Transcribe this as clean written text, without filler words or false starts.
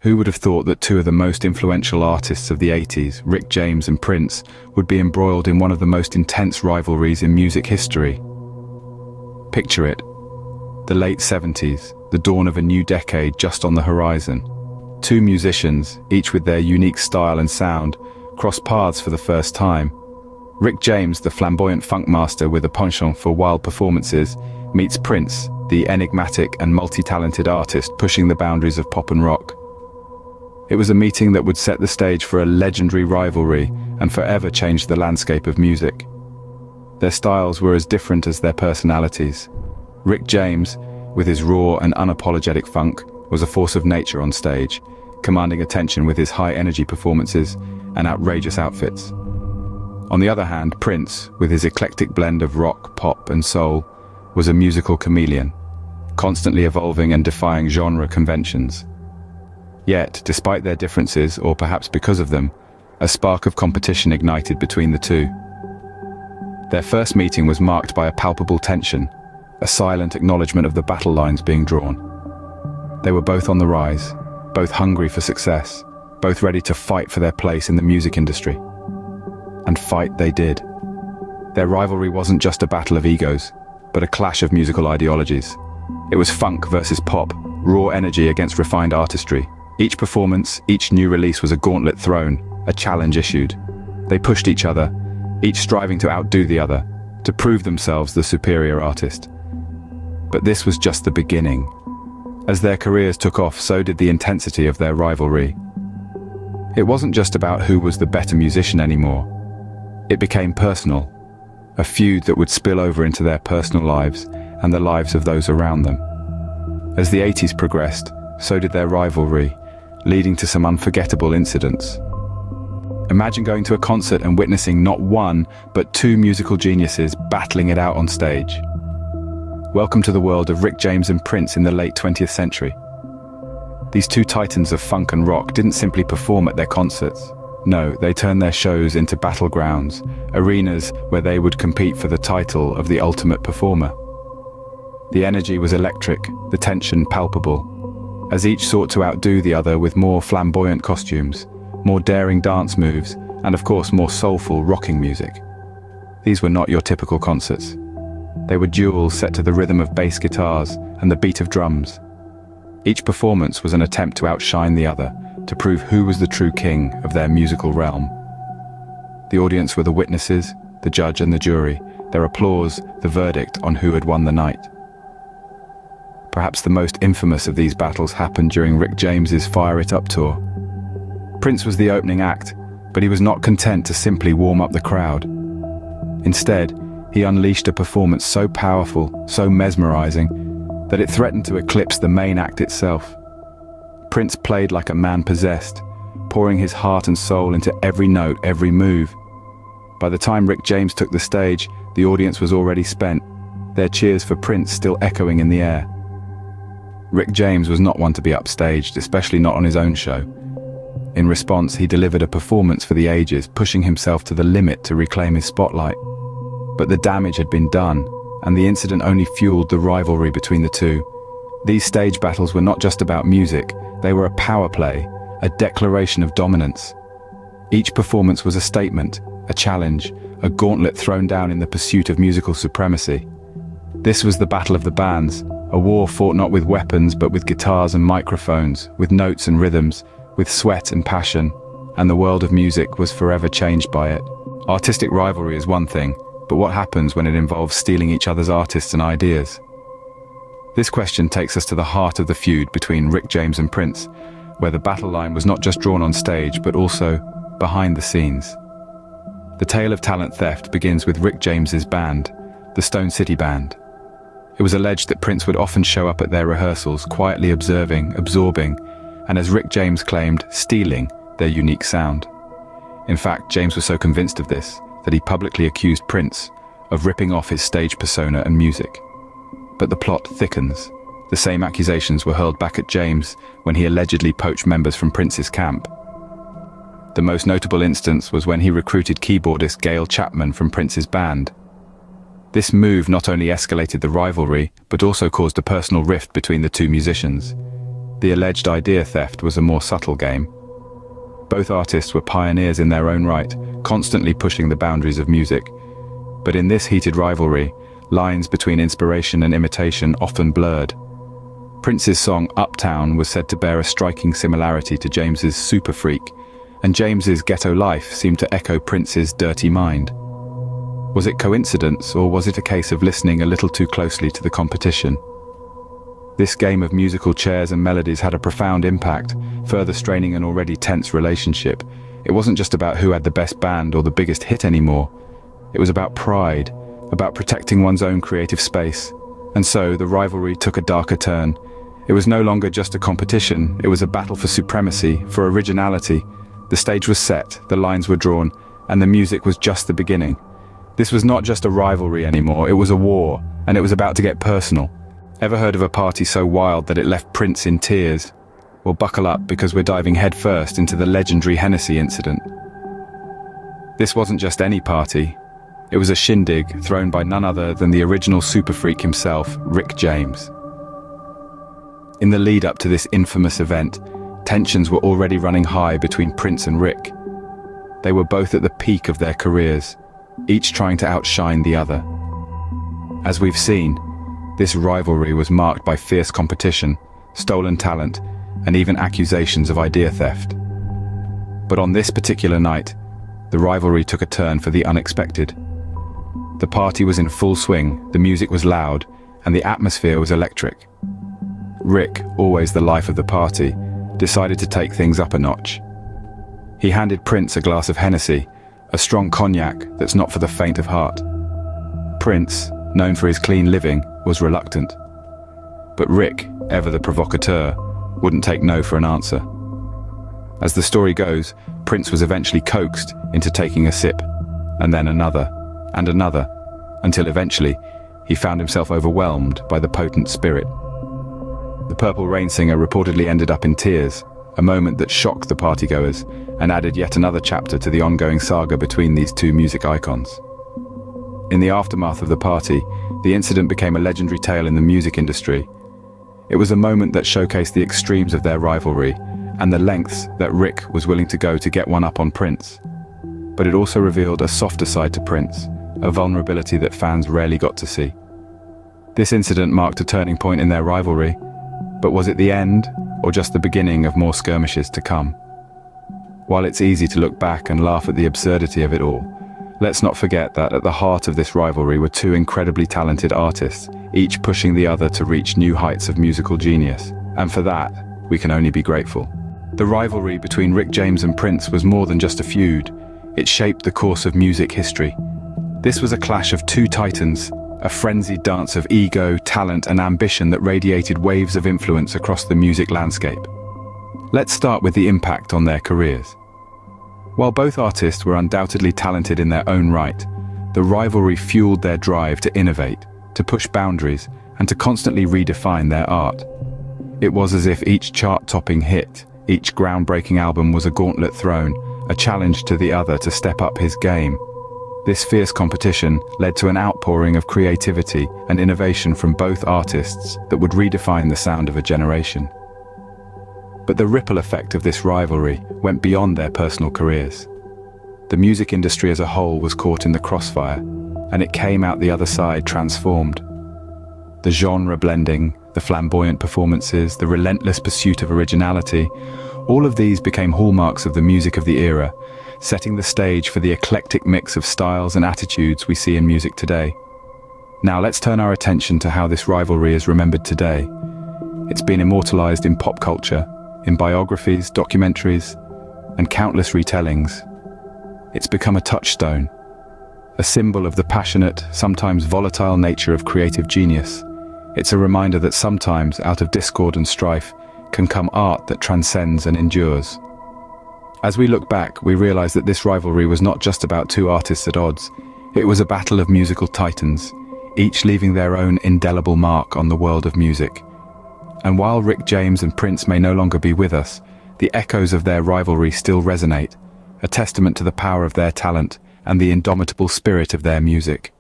Who would have thought that two of the most influential artists of the 80s, Rick James and Prince, would be embroiled in one of the most intense rivalries in music history? Picture it. The late 70s, the dawn of a new decade just on the horizon. Two musicians, each with their unique style and sound, cross paths for the first time. Rick James, the flamboyant funk master with a penchant for wild performances, meets Prince, the enigmatic and multi-talented artist pushing the boundaries of pop and rock. It was a meeting that would set the stage for a legendary rivalry and forever change the landscape of music. Their styles were as different as their personalities. Rick James, with his raw and unapologetic funk, was a force of nature on stage, commanding attention with his high-energy performances and outrageous outfits. On the other hand, Prince, with his eclectic blend of rock, pop, and soul, was a musical chameleon, constantly evolving and defying genre conventions. Yet, despite their differences, or perhaps because of them, a spark of competition ignited between the two. Their first meeting was marked by a palpable tension, a silent acknowledgement of the battle lines being drawn. They were both on the rise, both hungry for success, both ready to fight for their place in the music industry. And fight they did. Their rivalry wasn't just a battle of egos, but a clash of musical ideologies. It was funk versus pop, raw energy against refined artistry. Each performance, each new release was a gauntlet thrown, a challenge issued. They pushed each other, each striving to outdo the other, to prove themselves the superior artist. But this was just the beginning. As their careers took off, so did the intensity of their rivalry. It wasn't just about who was the better musician anymore. It became personal, a feud that would spill over into their personal lives and the lives of those around them. As the 80s progressed, so did their rivalry, leading to some unforgettable incidents. Imagine going to a concert and witnessing not one, but two musical geniuses battling it out on stage. Welcome to the world of Rick James and Prince in the late 20th century. These two titans of funk and rock didn't simply perform at their concerts. No, they turned their shows into battlegrounds, arenas where they would compete for the title of the ultimate performer. The energy was electric, the tension palpable, as each sought to outdo the other with more flamboyant costumes, more daring dance moves, and of course more soulful rocking music. These were not your typical concerts. They were duels set to the rhythm of bass guitars and the beat of drums. Each performance was an attempt to outshine the other, to prove who was the true king of their musical realm. The audience were the witnesses, the judge and the jury, their applause the verdict on who had won the night. Perhaps the most infamous of these battles happened during Rick James's Fire It Up tour. Prince was the opening act, but he was not content to simply warm up the crowd. Instead, he unleashed a performance so powerful, so mesmerizing, that it threatened to eclipse the main act itself. Prince played like a man possessed, pouring his heart and soul into every note, every move. By the time Rick James took the stage, the audience was already spent, their cheers for Prince still echoing in the air. Rick James was not one to be upstaged, especially not on his own show. In response, he delivered a performance for the ages, pushing himself to the limit to reclaim his spotlight. But the damage had been done, and the incident only fueled the rivalry between the two. These stage battles were not just about music, they were a power play, a declaration of dominance. Each performance was a statement, a challenge, a gauntlet thrown down in the pursuit of musical supremacy. This was the battle of the bands, a war fought not with weapons but with guitars and microphones, with notes and rhythms, with sweat and passion, and the world of music was forever changed by it. Artistic rivalry is one thing, but what happens when it involves stealing each other's artists and ideas? This question takes us to the heart of the feud between Rick James and Prince, where the battle line was not just drawn on stage but also behind the scenes. The tale of talent theft begins with Rick James's band, the Stone City Band. It was alleged that Prince would often show up at their rehearsals, quietly observing, absorbing, and as Rick James claimed, stealing their unique sound. In fact, James was so convinced of this that he publicly accused Prince of ripping off his stage persona and music. But the plot thickens. The same accusations were hurled back at James when he allegedly poached members from Prince's camp. The most notable instance was when he recruited keyboardist Gail Chapman from Prince's band. This move not only escalated the rivalry, but also caused a personal rift between the two musicians. The alleged idea theft was a more subtle game. Both artists were pioneers in their own right, constantly pushing the boundaries of music. But in this heated rivalry, lines between inspiration and imitation often blurred. Prince's song Uptown was said to bear a striking similarity to James's Super Freak, and James's Ghetto Life seemed to echo Prince's Dirty Mind. Was it coincidence, or was it a case of listening a little too closely to the competition? This game of musical chairs and melodies had a profound impact, further straining an already tense relationship. It wasn't just about who had the best band or the biggest hit anymore. It was about pride, about protecting one's own creative space. And so the rivalry took a darker turn. It was no longer just a competition, it was a battle for supremacy, for originality. The stage was set, the lines were drawn, and the music was just the beginning. This was not just a rivalry anymore, it was a war, and it was about to get personal. Ever heard of a party so wild that it left Prince in tears? Well, buckle up, because we're diving headfirst into the legendary Hennessy incident. This wasn't just any party. It was a shindig thrown by none other than the original super freak himself, Rick James. In the lead up to this infamous event, tensions were already running high between Prince and Rick. They were both at the peak of their careers, each trying to outshine the other. As we've seen, this rivalry was marked by fierce competition, stolen talent, and even accusations of idea theft. But on this particular night, the rivalry took a turn for the unexpected. The party was in full swing, the music was loud, and the atmosphere was electric. Rick, always the life of the party, decided to take things up a notch. He handed Prince a glass of Hennessy, a strong cognac that's not for the faint of heart. Prince, known for his clean living, was reluctant. But Rick, ever the provocateur, wouldn't take no for an answer. As the story goes, Prince was eventually coaxed into taking a sip, and then another, and another, until eventually he found himself overwhelmed by the potent spirit. The Purple Rain singer reportedly ended up in tears, a moment that shocked the partygoers and added yet another chapter to the ongoing saga between these two music icons. In the aftermath of the party, the incident became a legendary tale in the music industry. It was a moment that showcased the extremes of their rivalry and the lengths that Rick was willing to go to get one up on Prince. But it also revealed a softer side to Prince, a vulnerability that fans rarely got to see. This incident marked a turning point in their rivalry, but was it the end, or just the beginning of more skirmishes to come? While it's easy to look back and laugh at the absurdity of it all, let's not forget that at the heart of this rivalry were two incredibly talented artists, each pushing the other to reach new heights of musical genius. And for that, we can only be grateful. The rivalry between Rick James and Prince was more than just a feud. It shaped the course of music history. This was a clash of two titans, a frenzied dance of ego, talent, and ambition that radiated waves of influence across the music landscape. Let's start with the impact on their careers. While both artists were undoubtedly talented in their own right, the rivalry fueled their drive to innovate, to push boundaries, and to constantly redefine their art. It was as if each chart-topping hit, each groundbreaking album was a gauntlet thrown, a challenge to the other to step up his game. This fierce competition led to an outpouring of creativity and innovation from both artists that would redefine the sound of a generation. But the ripple effect of this rivalry went beyond their personal careers. The music industry as a whole was caught in the crossfire, and it came out the other side transformed. The genre blending, the flamboyant performances, the relentless pursuit of originality, all of these became hallmarks of the music of the era, setting the stage for the eclectic mix of styles and attitudes we see in music today. Now let's turn our attention to how this rivalry is remembered today. It's been immortalized in pop culture, in biographies, documentaries, and countless retellings. It's become a touchstone, a symbol of the passionate, sometimes volatile nature of creative genius. It's a reminder that sometimes, out of discord and strife, can come art that transcends and endures. As we look back, we realize that this rivalry was not just about two artists at odds. It was a battle of musical titans, each leaving their own indelible mark on the world of music. And while Rick James and Prince may no longer be with us, the echoes of their rivalry still resonate, a testament to the power of their talent and the indomitable spirit of their music.